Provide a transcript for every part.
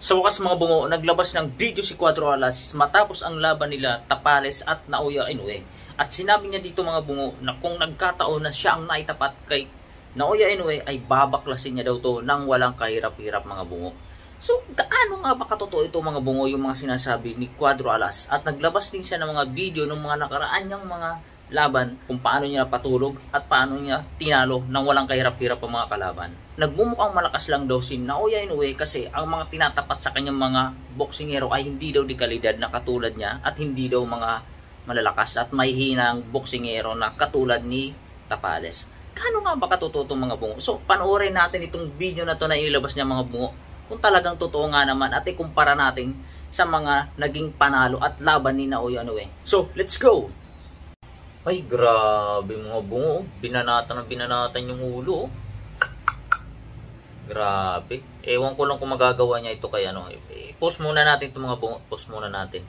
Sa wakas mga bungo, naglabas ng video si Cuatro Alas matapos ang laban nila Tapales at Naoya Inoue. At sinabi niya dito mga bungo na kung nagkataon na siya ang naitapat kay Naoya Inoue ay babaklasin niya daw to nang walang kahirap-hirap mga bungo. So gaano nga ba katotoo ito mga bungo yung mga sinasabi ni Cuatro Alas? At naglabas din siya ng mga video ng mga nakaraan niyang mga laban kung paano niya patulog at paano niya tinalo nang walang kahirap-hirap ang mga kalaban. Nagmumukhang malakas lang daw si Naoya Inoue kasi ang mga tinatapat sa kanyang mga boksingero ay hindi daw di kalidad na katulad niya at hindi daw mga malalakas at may hinang boksingero na katulad ni Tapales. Kano nga ba katotoo itong mga bungo? So panoorin natin itong video na to na ilabas niya mga bungo kung talagang totoo nga naman at ikumpara natin sa mga naging panalo at laban ni Naoya Inoue. So let's go! Ay, grabe mga bungo. Binanatan yung ulo. Grabe. Ewan ko lang kung magagawa niya ito kay ano. Post muna natin itong mga bungo. Post muna natin.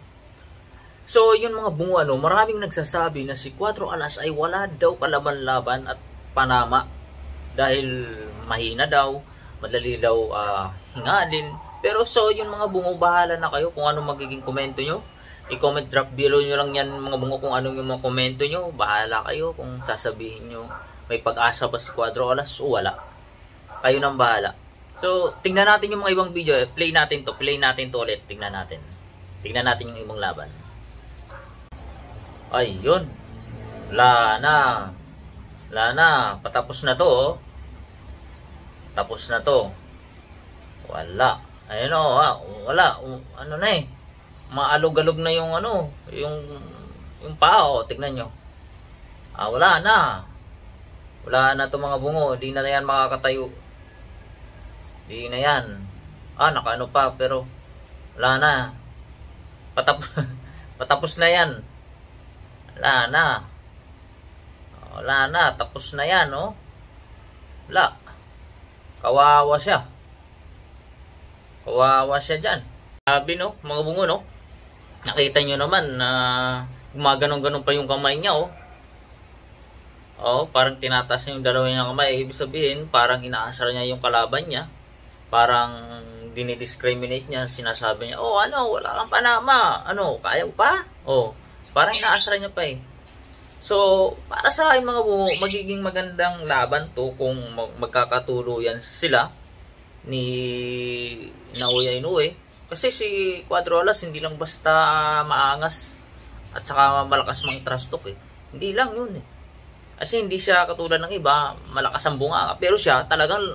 So, yun mga bungo, maraming nagsasabi na si Cuatro Alas ay wala daw kalaban-laban at panama. Dahil mahina daw, madali daw hingalin. Pero so, yun mga bungo, bahala na kayo kung ano magiging komento nyo. I-comment drop below nyo lang yan mga bungo kung anong yung mga komento nyo. Bahala kayo kung sasabihin nyo may pag-asa ba si Cuatro Alas o wala. Kayo nang bahala. So, tingnan natin yung mga ibang video. Play natin to ulit. Tingnan natin yung ibang laban. Ay, yun. Wala na. Patapos na to, oh. Tapos na to. Wala. Ayun, oh, wala. Ano na eh. Maalog-alog na yung yung pao, tignan nyo. Wala na to mga bungo, di na yan makakatayo. Di na yan. Nakaano pa pero wala na. Patapos na yan. Wala na, tapos na yan, oh. Wala. Kawawa siya dyan. Sabi no, mga bungo no. Nakita nyo naman na gumaganon-ganon pa yung kamay niya, oh. Parang tinataas niya yung dalawa niyang kamay. Ibig sabihin, parang inaasar niya yung kalaban niya. Parang dinidiscriminate niya. Sinasabi niya, wala kang panama. Kaya pa? Parang inaasar niya pa eh. So, para sa akin mga bungo, magiging magandang laban to kung magkakatuluyan sila ni Naoya Inoue. Kasi si Cuatro Alas hindi lang basta maangas at saka malakas mang trash talk eh. Hindi lang yun eh. Kasi hindi siya katulad ng iba, malakas ang bunga. Pero siya talagang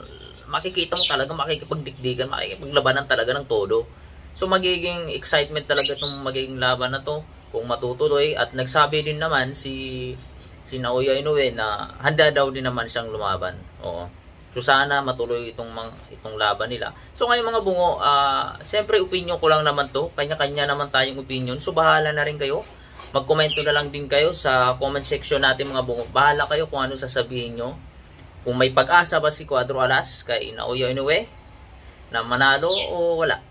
makikita mo talaga makikipagdikdikan, makikipaglabanan talaga ng todo. So magiging excitement talaga itong magiging laban na to kung matutuloy. At nagsabi din naman si Naoya Inoue na handa daw din naman siyang lumaban. So sana matuloy itong laban nila. So ngayon mga bungo, siyempre opinion ko lang naman to. Kanya-kanya naman tayong opinion. So bahala na rin kayo. Magkomento na lang din kayo sa comment section natin mga bungo. Bahala kayo kung ano sasabihin nyo. Kung may pag-asa ba si Cuatro Alas kay Naoya Inoue na manalo o wala.